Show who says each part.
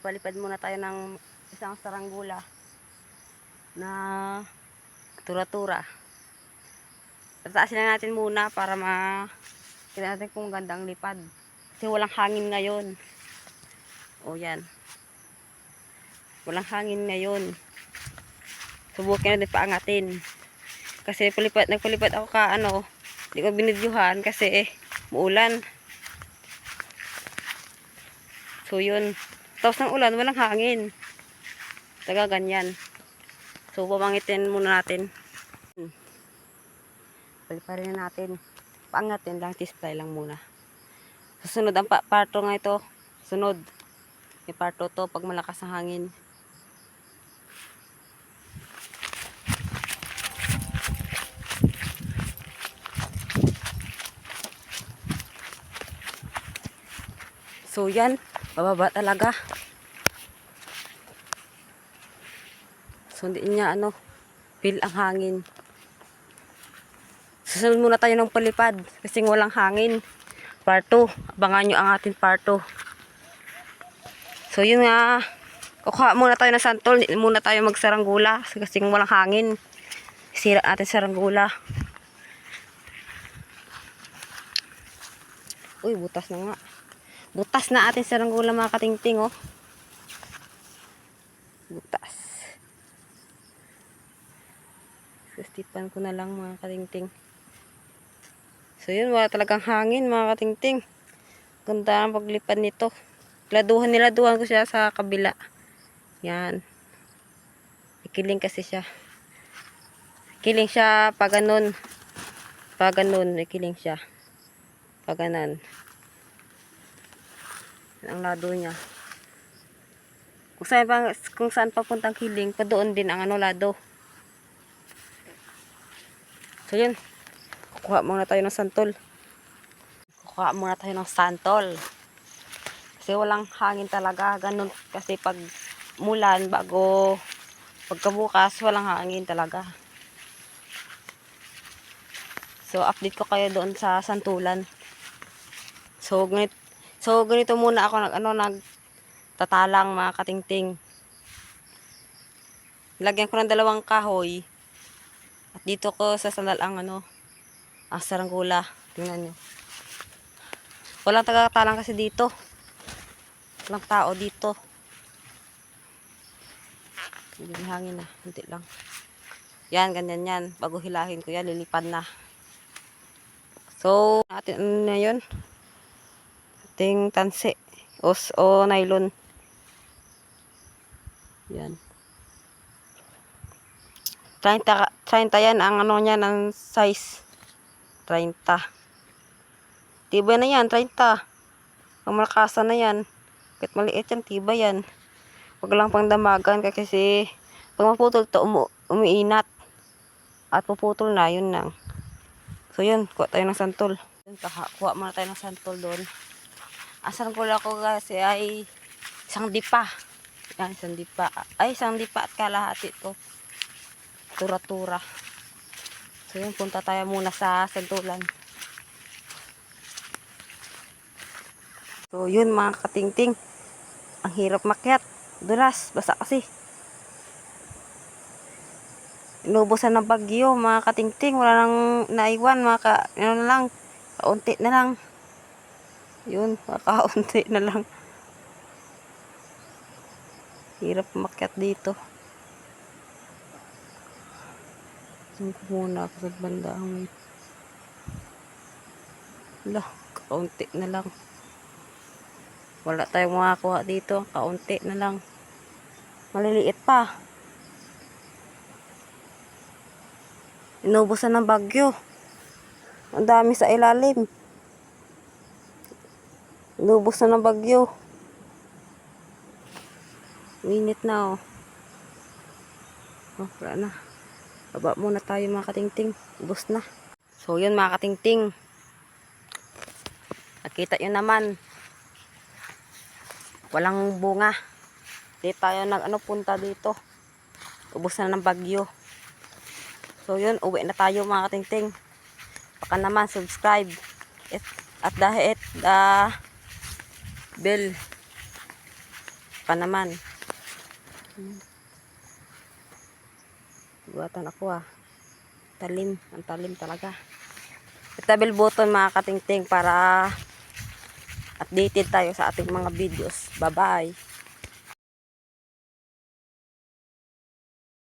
Speaker 1: Palipad muna tayo ng isang saranggula na tura-tura. Tataasin na natin muna para kita natin kung gandang lipad. Kasi walang hangin ngayon. O yan. Walang hangin ngayon. Subukin natin paangatin. Kasi nagpalipad ako hindi ko binidyuhan kasi muulan. So yun. Tapos ng ulan, walang hangin. Taga ganyan. So pamangitin muna natin. Paliparin na natin. Paangatin lang, tisplay lang muna. Susunod ang parto nga ito. Sunod. May parto to pag malakas ang hangin. So yan, bababa talaga. So hindi niya feel ang hangin. Susunod muna tayo ng palipad kasi walang hangin. Part 2, abangan nyo ang ating part 2. So yun nga, kukuha muna tayo ng santol, hindi muna tayo magsaranggula kasi walang hangin. Sira natin saranggula. Uy, butas na nga. Butas na ating saranggula mga katingting, oh. Butas. Sustipan ko na lang mga katingting. So yun, wala talagang hangin mga katingting. Ganda ang paglipad nito. Niladuhan ko siya sa kabila. Yan. Ikiling kasi siya. Ikiling siya pag ganun. Pag ganun, ikiling siya. Pag ganan. Ang lado niya. Kung saan papuntang kiling, pa doon din ang lado. So yun. Kukuha muna tayo ng santol. Kasi walang hangin talaga. Ganun kasi pag mulan, pagkabukas, walang hangin talaga. So update ko kayo doon sa santulan. So ganito muna ako nagtatalang mga katingting. Lagyan ko ng 2 kahoy. At dito ko sasandal ang saranggula. Tingnan nyo. Walang tagatalang kasi dito. Walang tao dito. Hindi may hangin na. Hindi lang. Yan, ganyan yan. Bago hilahin ko yan, lilipad na. So, natin na yun. Ating tansi. O nylon. Yan. 30 yan ang niya ng size. 30. Tibay na yan, 30. Ang malakasan na yan. Kahit maliit yan, tibay yan. Huwag lang pang damagan kasi pag maputol to, umiinat. At puputol na, yun lang. So yun, kuha tayo ng santol. Kuha muna tayo ng santol doon. Ang ko kasi ay isang dipa. Yan, isang dipa. Ay, isang dipa at kalahati to. Tura-tura. So yun, punta tayo muna sa santulan. So yun mga katingting. Ang hirap makyat. Dulas, basa kasi. Inubusan ng bagyo mga katingting. Wala nang naiwan kaunti na lang. Yun, kaunti na lang. Hirap makyat dito. Saan ko muna ako sa banda may. Wala, kaunti na lang. Wala tayong makakuha dito. Kaunti na lang. Maliliit pa. Inubusan ng bagyo. Ang dami sa ilalim. Inubusan ng bagyo. Minit na, oh. Oh, wala na. Baba muna tayo mga katingting. Ubus na. So yun mga katingting. Nakita yun naman. Walang bunga. Di tayo punta dito. Ubus na ng bagyo. So yun, uwi na tayo mga katingting. Baka naman subscribe. At hit the bell pa naman. Buhatan ako Talim. Ang talim talaga. Hit the bell button mga katingting para updated tayo sa ating mga videos. Bye-bye.